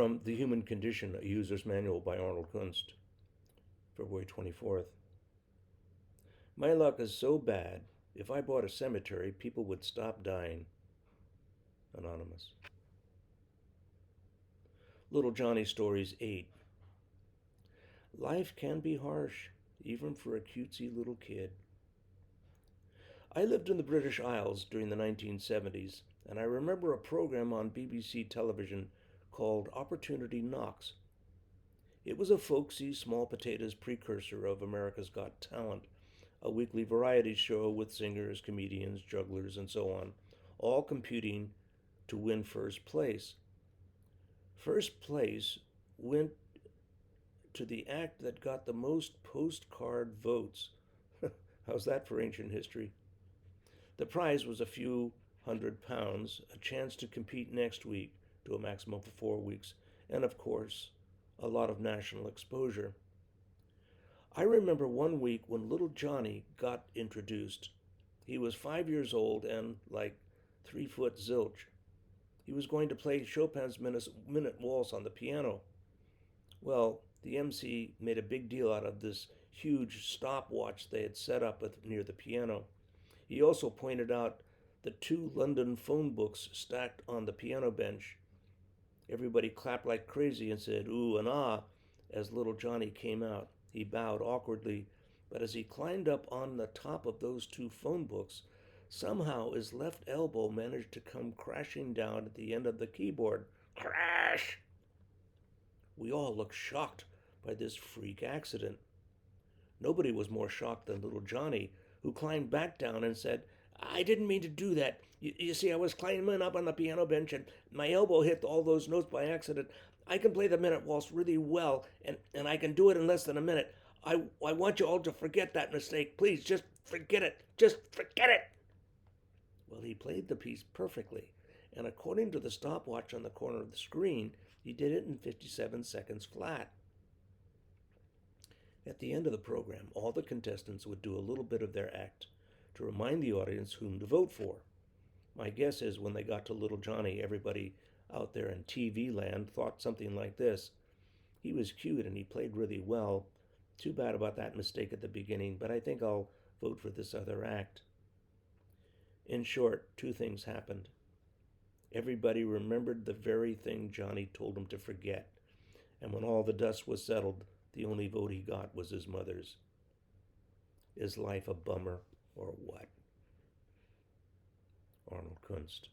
From The Human Condition, a User's Manual by Arnold Kunst, February 24th. My luck is so bad, if I bought a cemetery, people would stop dying. Anonymous. Little Johnny Stories 8. Life can be harsh, even for a cutesy little kid. I lived in the British Isles during the 1970s, and I remember a program on BBC television called Opportunity Knocks. It was a folksy, small potatoes precursor of America's Got Talent, a weekly variety show with singers, comedians, jugglers, and so on, all competing to win first place. First place went to the act that got the most postcard votes. How's that for ancient history? The prize was a few £100, a chance to compete next week to a maximum of 4 weeks, and of course, a lot of national exposure. I remember one week when little Johnny got introduced. He was 5 years old and like 3 foot zilch. He was going to play Chopin's Minute Waltz on the piano. Well, the MC made a big deal out of this huge stopwatch they had set up near the piano. He also pointed out the 2 London phone books stacked on the piano bench. Everybody clapped like crazy and said ooh and ah as little Johnny came out. He bowed awkwardly, but as he climbed up on the top of those 2 phone books, somehow his left elbow managed to come crashing down at the end of the keyboard. Crash! We all looked shocked by this freak accident. Nobody was more shocked than little Johnny, who climbed back down and said, I didn't mean to do that. You see, I was climbing up on the piano bench and my elbow hit all those notes by accident. I can play the Minute Waltz really well, and I can do it in less than a minute. I want you all to forget that mistake. Please, just forget it. Just forget it. Well, he played the piece perfectly, and according to the stopwatch on the corner of the screen, he did it in 57 seconds flat. At the end of the program, all the contestants would do a little bit of their act to remind the audience whom to vote for. My guess is when they got to little Johnny, everybody out there in TV land thought something like this. He was cute and he played really well. Too bad about that mistake at the beginning, but I think I'll vote for this other act. In short, 2 things happened. Everybody remembered the very thing Johnny told him to forget, and when all the dust was settled, the only vote he got was his mother's. Is life a bummer or what? Arnold Kunst.